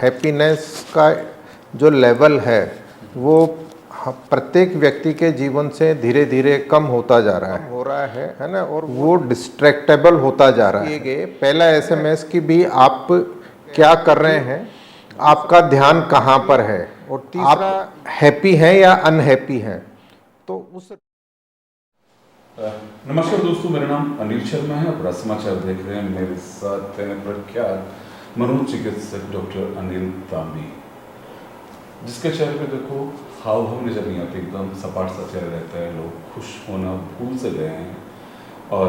Happiness का जो level है वो प्रत्येक व्यक्ति के जीवन से धीरे धीरे कम होता जा रहा है ना, और वो डिस्ट्रैक्टेबल होता जा रहा है। पहला एसएमएस कि भी आप क्या कर रहे हैं, आपका ध्यान कहाँ पर है, और तीसरा आप हैप्पी हैं या अनहैप्पी हैं। तो उस नमस्कार दोस्तों, मेरा नाम अनिल शर्मा है। आप समाचार देख रहे हैं। मेरे साथ हैं प्रख्यात मनोचिकित्सक डॉक्टर अनिल तांबी, जिसके चेहरे पे देखो हाव भाव नजर नहीं आते, एकदम सपाट सा चेहरा रहता है। लोग खुश होना भूल से गए हैं और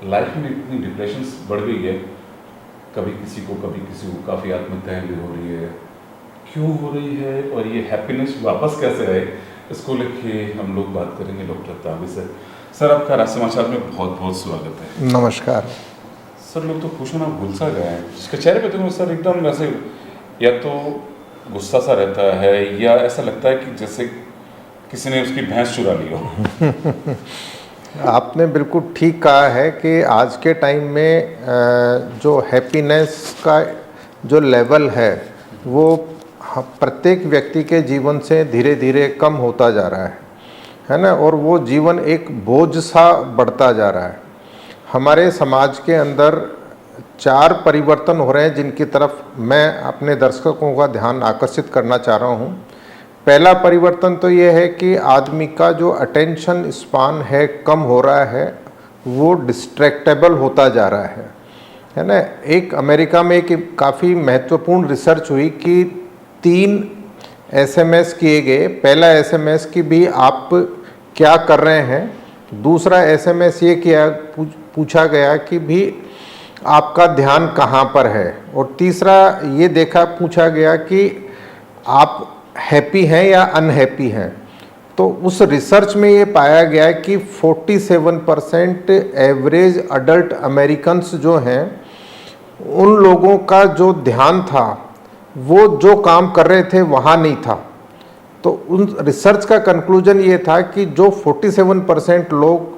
लाइफ में इतनी डिप्रेशन बढ़ गई है, कभी किसी को काफ़ी आत्महत्याएं भी हो रही है। क्यों हो रही है और ये हैप्पीनेस वापस कैसे आए, इसको लेके हम लोग बात करेंगे डॉक्टर तांबी से। सर, आपका राज समाचार में बहुत बहुत स्वागत है। नमस्कार सर। लोग तो खुश होना भूल सा गए हैं, जिसके चेहरे पे देखो सर एकदम वैसे या तो गुस्सा सा रहता है या ऐसा लगता है कि जैसे किसी ने उसकी भैंस चुरा ली हो। आपने बिल्कुल ठीक कहा है कि आज के टाइम में जो हैप्पीनेस का जो लेवल है वो प्रत्येक व्यक्ति के जीवन से धीरे धीरे कम होता जा रहा है ना, और वो जीवन एक बोझ सा बढ़ता जा रहा है। हमारे समाज के अंदर 4 परिवर्तन हो रहे हैं जिनकी तरफ मैं अपने दर्शकों का ध्यान आकर्षित करना चाह रहा हूँ। पहला परिवर्तन तो ये है कि आदमी का जो अटेंशन स्पान है कम हो रहा है, वो डिस्ट्रैक्टेबल होता जा रहा है ना। एक अमेरिका में एक काफ़ी महत्वपूर्ण रिसर्च हुई कि 3 एसएमएस किए गए। पहला एसएमएस कि भी आप क्या कर रहे हैं, दूसरा एसएमएस ये पूछा गया कि भी आपका ध्यान कहाँ पर है, और तीसरा ये पूछा गया कि आप हैप्पी हैं या अनहैप्पी हैं। तो उस रिसर्च में ये पाया गया कि 47% एवरेज अडल्ट अमेरिकन्स जो हैं, उन लोगों का जो ध्यान था वो जो काम कर रहे थे वहाँ नहीं था। तो उन रिसर्च का कंक्लूजन ये था कि जो 47% लोग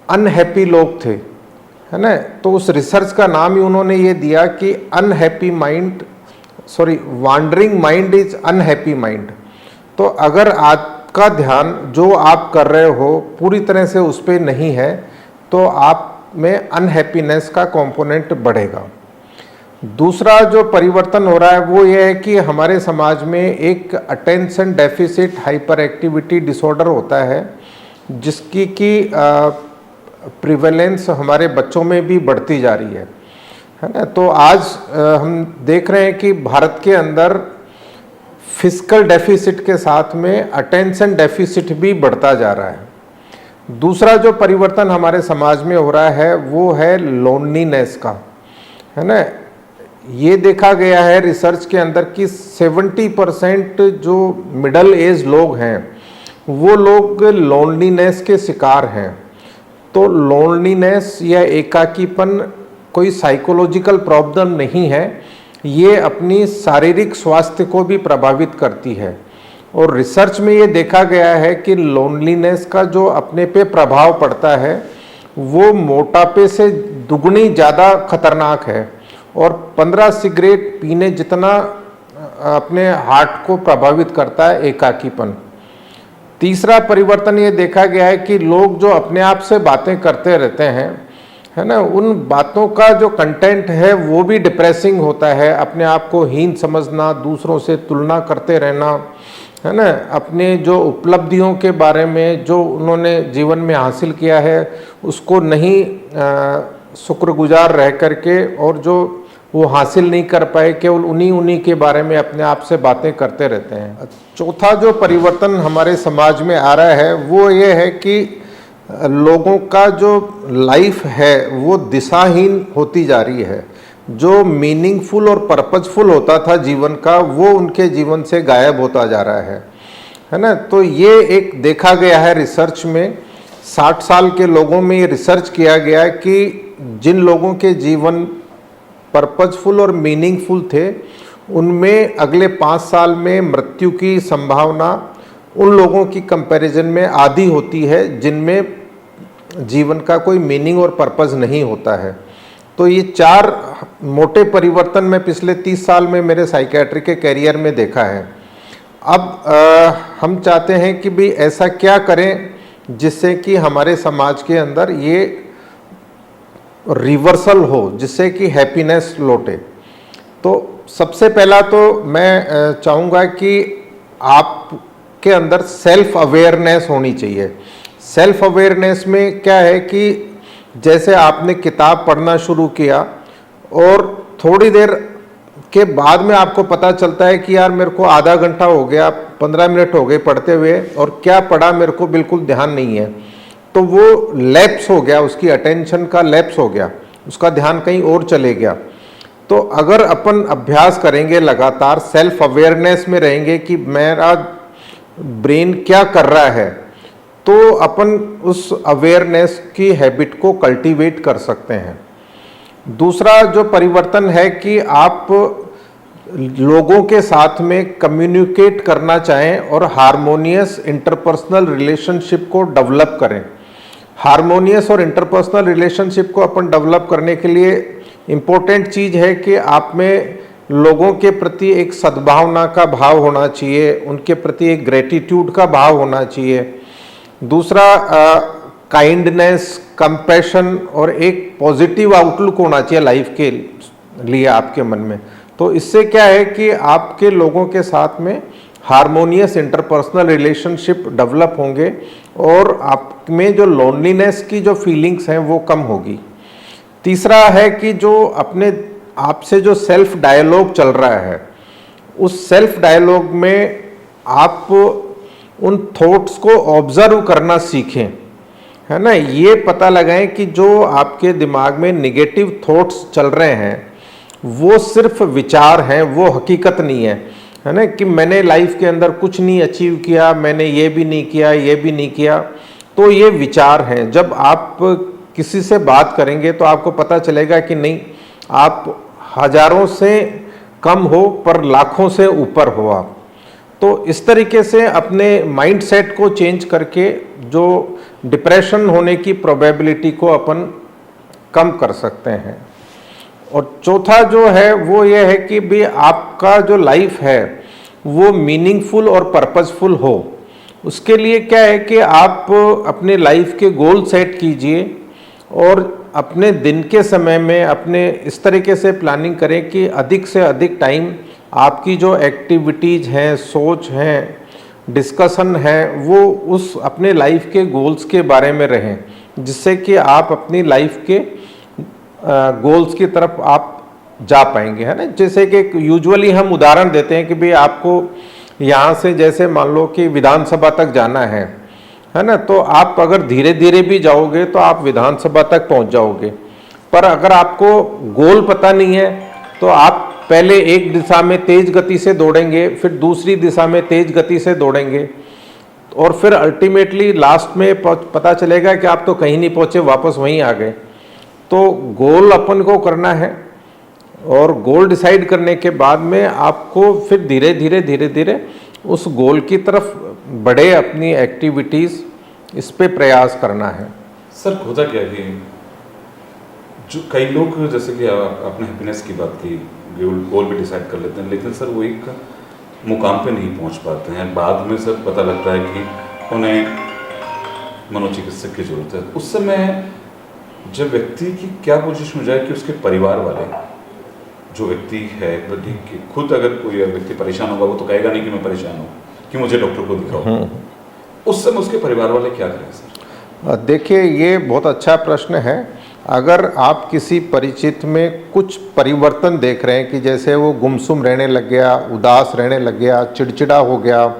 अनहैप्पी लोग थे, है ना, तो उस रिसर्च का नाम ही उन्होंने ये दिया कि wandering mind is unhappy mind. तो अगर आपका ध्यान जो आप कर रहे हो पूरी तरह से उस पर नहीं है तो आप में अनहैप्पीनेस का कंपोनेंट बढ़ेगा। दूसरा जो परिवर्तन हो रहा है वो ये है कि हमारे समाज में एक attention deficit hyper activity disorder होता है, जिसकी की प्रिवेलेंस हमारे बच्चों में भी बढ़ती जा रही है ना। तो आज हम देख रहे हैं कि भारत के अंदर फिजिकल डेफिसिट के साथ में अटेंशन डेफिसिट भी बढ़ता जा रहा है। दूसरा जो परिवर्तन हमारे समाज में हो रहा है वो है लोनलीनेस का, है ना। ये देखा गया है रिसर्च के अंदर कि 70% जो मिडिल एज लोग हैं वो लोग लोनलीनेस के शिकार हैं। तो लोनलीनेस या एकाकीपन कोई साइकोलॉजिकल प्रॉब्लम नहीं है, ये अपनी शारीरिक स्वास्थ्य को भी प्रभावित करती है। और रिसर्च में ये देखा गया है कि लोनलीनेस का जो अपने पे प्रभाव पड़ता है वो मोटापे से दुगनी ज़्यादा खतरनाक है, और 15 सिगरेट पीने जितना अपने हार्ट को प्रभावित करता है एकाकीपन। तीसरा परिवर्तन ये देखा गया है कि लोग जो अपने आप से बातें करते रहते हैं, है ना, उन बातों का जो कंटेंट है वो भी डिप्रेसिंग होता है। अपने आप को हीन समझना, दूसरों से तुलना करते रहना, है ना, अपने जो उपलब्धियों के बारे में जो उन्होंने जीवन में हासिल किया है उसको नहीं शुक्रगुजार रह करके, और जो वो हासिल नहीं कर पाए केवल उन्हीं के बारे में अपने आप से बातें करते रहते हैं। चौथा जो परिवर्तन हमारे समाज में आ रहा है वो ये है कि लोगों का जो लाइफ है वो दिशाहीन होती जा रही है। जो मीनिंगफुल और पर्पजफुल होता था जीवन का वो उनके जीवन से गायब होता जा रहा है ना। तो ये एक देखा गया है रिसर्च में, 60 साल के लोगों में ये रिसर्च किया गया कि जिन लोगों के जीवन पर्पजफुल और मीनिंगफुल थे उनमें अगले 5 साल में मृत्यु की संभावना उन लोगों की कंपैरिजन में आधी होती है जिनमें जीवन का कोई मीनिंग और पर्पस नहीं होता है। तो ये 4 मोटे परिवर्तन मैं पिछले 30 साल में मेरे साइकियाट्री के करियर में देखा है। अब हम चाहते हैं कि भाई ऐसा क्या करें जिससे कि हमारे समाज के अंदर ये रिवर्सल हो, जिससे कि हैप्पीनेस लौटे। तो सबसे पहला तो मैं चाहूँगा कि आपके अंदर सेल्फ अवेयरनेस होनी चाहिए। सेल्फ अवेयरनेस में क्या है कि जैसे आपने किताब पढ़ना शुरू किया और थोड़ी देर के बाद में आपको पता चलता है कि यार मेरे को आधा घंटा हो गया, 15 मिनट हो गए पढ़ते हुए और क्या पढ़ा मेरे को बिल्कुल ध्यान नहीं है, तो वो लैप्स हो गया, उसकी अटेंशन का लैप्स हो गया, उसका ध्यान कहीं और चले गया। तो अगर अपन अभ्यास करेंगे, लगातार सेल्फ अवेयरनेस में रहेंगे कि मेरा ब्रेन क्या कर रहा है, तो अपन उस अवेयरनेस की हैबिट को कल्टीवेट कर सकते हैं। दूसरा जो परिवर्तन है कि आप लोगों के साथ में कम्युनिकेट करना चाहें और हार्मोनियस इंटरपर्सनल रिलेशनशिप को डेवलप करें। हार्मोनियस और इंटरपर्सनल रिलेशनशिप को अपन डेवलप करने के लिए इम्पोर्टेंट चीज़ है कि आप में लोगों के प्रति एक सद्भावना का भाव होना चाहिए, उनके प्रति एक ग्रेटिट्यूड का भाव होना चाहिए। दूसरा काइंडनेस, कंपैशन और एक पॉजिटिव आउटलुक होना चाहिए लाइफ के लिए आपके मन में। तो इससे क्या है कि आपके लोगों के साथ में हार्मोनियस इंटरपर्सनल रिलेशनशिप डेवलप होंगे और आप में जो लोनलीनेस की जो फीलिंग्स हैं वो कम होगी। तीसरा है कि जो अपने आपसे जो सेल्फ डायलॉग चल रहा है, उस सेल्फ डायलॉग में आप उन थॉट्स को ऑब्जर्व करना सीखें, है ना। ये पता लगाएं कि जो आपके दिमाग में नेगेटिव थॉट्स चल रहे हैं वो सिर्फ विचार हैं, वो हकीकत नहीं है ना। कि मैंने लाइफ के अंदर कुछ नहीं अचीव किया, मैंने ये भी नहीं किया, ये भी नहीं किया, तो ये विचार हैं। जब आप किसी से बात करेंगे तो आपको पता चलेगा कि नहीं, आप हजारों से कम हो पर लाखों से ऊपर हो आप। तो इस तरीके से अपने माइंडसेट को चेंज करके जो डिप्रेशन होने की प्रोबेबिलिटी को अपन कम कर सकते हैं। और चौथा जो है वो ये है कि भी आपका जो लाइफ है वो मीनिंगफुल और पर्पसफुल हो। उसके लिए क्या है कि आप अपने लाइफ के गोल सेट कीजिए और अपने दिन के समय में अपने इस तरीके से प्लानिंग करें कि अधिक से अधिक टाइम आपकी जो एक्टिविटीज़ हैं, सोच हैं, डिस्कशन है, वो उस अपने लाइफ के गोल्स के बारे में रहें, जिससे कि आप अपनी लाइफ के गोल्स की तरफ आप जा पाएंगे, है ना। जैसे कि यूजुअली हम उदाहरण देते हैं कि भाई आपको यहाँ से जैसे मान लो कि विधानसभा तक जाना है ना, तो आप अगर धीरे धीरे भी जाओगे तो आप विधानसभा तक पहुँच जाओगे। पर अगर आपको गोल पता नहीं है तो आप पहले एक दिशा में तेज गति से दौड़ेंगे, फिर दूसरी दिशा में तेज गति से दौड़ेंगे और फिर अल्टीमेटली लास्ट में पता चलेगा कि आप तो कहीं नहीं पहुँचे, वापस वहीं आ गए। तो गोल अपन को करना है और गोल डिसाइड करने के बाद में आपको फिर धीरे धीरे उस गोल की तरफ बढ़े, अपनी एक्टिविटीज़ इस पे प्रयास करना है। सर होता क्या कि जो कई लोग, जैसे कि आपने हैप्पीनेस की बात की, गोल भी डिसाइड कर लेते हैं, लेकिन सर वो एक मुकाम पे नहीं पहुंच पाते हैं। बाद में सर पता लगता है कि उन्हें मनोचिकित्सक की जरूरत है। उस समय जब व्यक्ति की क्या पोजीशन हो जाए कि उसके परिवार वाले, जो व्यक्ति है, खुद अगर कोई व्यक्ति परेशान होगा वो तो कहेगा नहीं कि मैं परेशान हूँ, कि मुझे डॉक्टर को दिखाओ। उस समय उसके परिवार वाले क्या करें सर? देखिए, ये बहुत अच्छा प्रश्न है। अगर आप किसी परिचित में कुछ परिवर्तन देख रहे हैं कि जैसे वो गुमसुम रहने लग गया, उदास रहने लग गया, चिड़चिड़ा हो गया,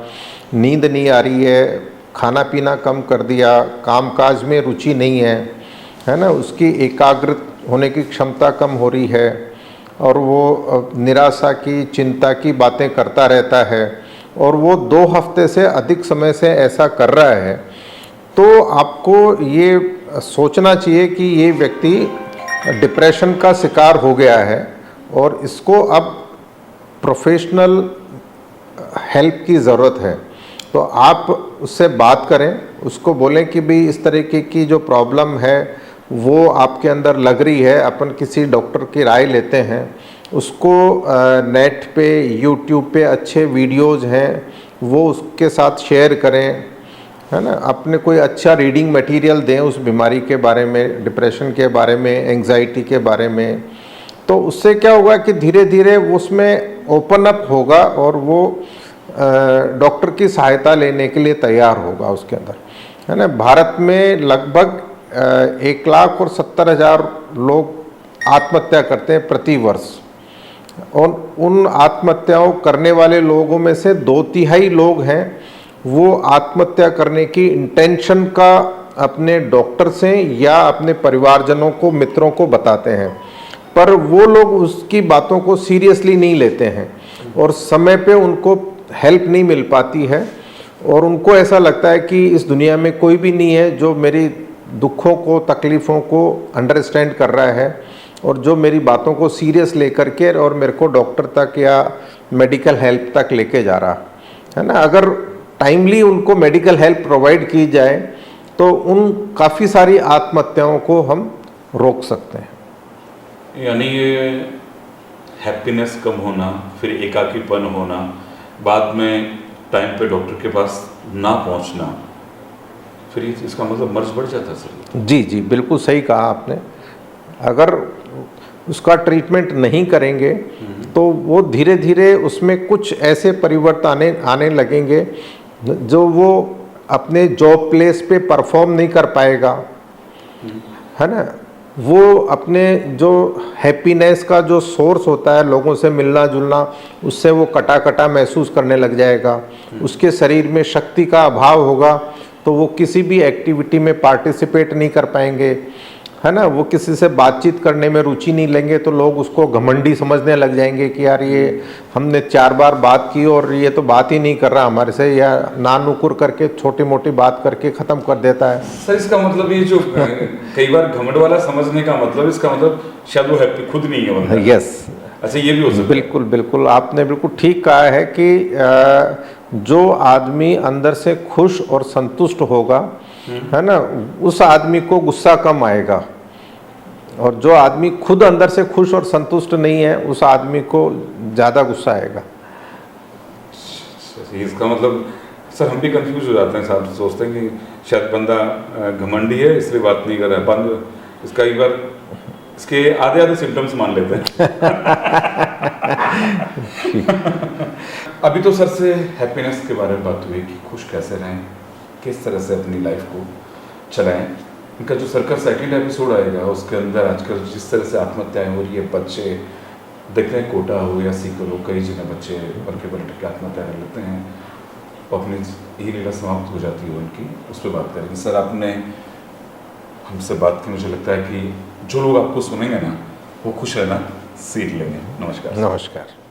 नींद नहीं आ रही है, खाना पीना कम कर दिया, कामकाज में रुचि नहीं है ना, उसकी एकाग्र होने की क्षमता कम हो रही है और वो निराशा की, चिंता की बातें करता रहता है और वो 2 हफ्ते से अधिक समय से ऐसा कर रहा है, तो आपको ये सोचना चाहिए कि ये व्यक्ति डिप्रेशन का शिकार हो गया है और इसको अब प्रोफेशनल हेल्प की ज़रूरत है। तो आप उससे बात करें, उसको बोलें कि भाई इस तरीके की जो प्रॉब्लम है वो आपके अंदर लग रही है, अपन किसी डॉक्टर की राय लेते हैं, उसको नेट पे, यूट्यूब पे अच्छे वीडियोज़ हैं वो उसके साथ शेयर करें, है ना। अपने कोई अच्छा रीडिंग मटेरियल दें उस बीमारी के बारे में, डिप्रेशन के बारे में, एंग्जाइटी के बारे में। तो उससे क्या होगा कि धीरे धीरे उसमें ओपन अप होगा और वो डॉक्टर की सहायता लेने के लिए तैयार होगा उसके अंदर, है ना। भारत में लगभग 1,70,000 लोग आत्महत्या करते हैं प्रति वर्ष, और उन आत्महत्याओं करने वाले लोगों में से 2/3 लोग हैं वो आत्महत्या करने की इंटेंशन का अपने डॉक्टर से या अपने परिवारजनों को, मित्रों को बताते हैं, पर वो लोग उसकी बातों को सीरियसली नहीं लेते हैं और समय पे उनको हेल्प नहीं मिल पाती है, और उनको ऐसा लगता है कि इस दुनिया में कोई भी नहीं है जो मेरी दुखों को, तकलीफ़ों को अंडरस्टैंड कर रहा है और जो मेरी बातों को सीरियस लेकर के और मेरे को डॉक्टर तक या मेडिकल हेल्प तक लेके जा रहा है ना। अगर टाइमली उनको मेडिकल हेल्प प्रोवाइड की जाए तो उन काफ़ी सारी आत्महत्याओं को हम रोक सकते हैं। यानी ये हैप्पीनेस कम होना, फिर एकाकीपन होना, बाद में टाइम पे डॉक्टर के पास ना पहुंचना, फिर इसका मतलब मर्ज बढ़ जाता है सर। जी जी, बिल्कुल सही कहा आपने। अगर उसका ट्रीटमेंट नहीं करेंगे तो वो धीरे धीरे उसमें कुछ ऐसे परिवर्तन आने लगेंगे जो वो अपने जॉब प्लेस पे परफॉर्म नहीं कर पाएगा, है ना। वो अपने जो हैप्पीनेस का जो सोर्स होता है, लोगों से मिलना जुलना, उससे वो कटा कटा महसूस करने लग जाएगा। उसके शरीर में शक्ति का अभाव होगा तो वो किसी भी एक्टिविटी में पार्टिसिपेट नहीं कर पाएंगे, है ना। वो किसी से बातचीत करने में रुचि नहीं लेंगे तो लोग उसको घमंडी समझने लग जाएंगे कि यार ये हमने 4 बार बात की और ये तो बात ही नहीं कर रहा हमारे से, या ना नुकुर करके छोटी मोटी बात करके ख़त्म कर देता है। सर इसका मतलब ये जो कई बार घमंड वाला समझने का मतलब, इसका मतलब शायद वो हैप्पी खुद नहीं है बंदा। यस, अच्छा, ये भी हो सकता है। बिल्कुल बिल्कुल, आपने बिल्कुल ठीक कहा है कि जो आदमी अंदर से खुश और संतुष्ट होगा, है ना, उस आदमी को गुस्सा कम आएगा, और जो आदमी खुद अंदर से खुश और संतुष्ट नहीं है उस आदमी को ज़्यादा गुस्सा आएगा। इसका मतलब सर हम भी कंफ्यूज हो जाते हैं साहब, सोचते हैं कि शायद बंदा घमंडी है इसलिए बात नहीं कर रहा है, बंद इसका एक बार इसके आधे सिम्टम्स मान लेते हैं। अभी तो सर से हैप्पीनेस के बारे में बात हुई कि खुश कैसे रहें, किस तरह से अपनी लाइफ को चलाएं। इनका जो सर का सेकंड एपिसोड आएगा उसके अंदर आजकल जिस तरह से आत्महत्याएं हो रही है, बच्चे देख रहे हैं, कोटा हो या सीकर हो, कई जगह बच्चे बल्कि पलट के आत्महत्या कर लेते हैं और अपनी यही लीला समाप्त हो जाती है उनकी। उस पर बात करेंगे। सर आपने हमसे बात की, मुझे लगता है कि जो लोग आपको सुनेंगे ना वो खुश रहना सीख लेंगे। नमस्कार। नमस्कार।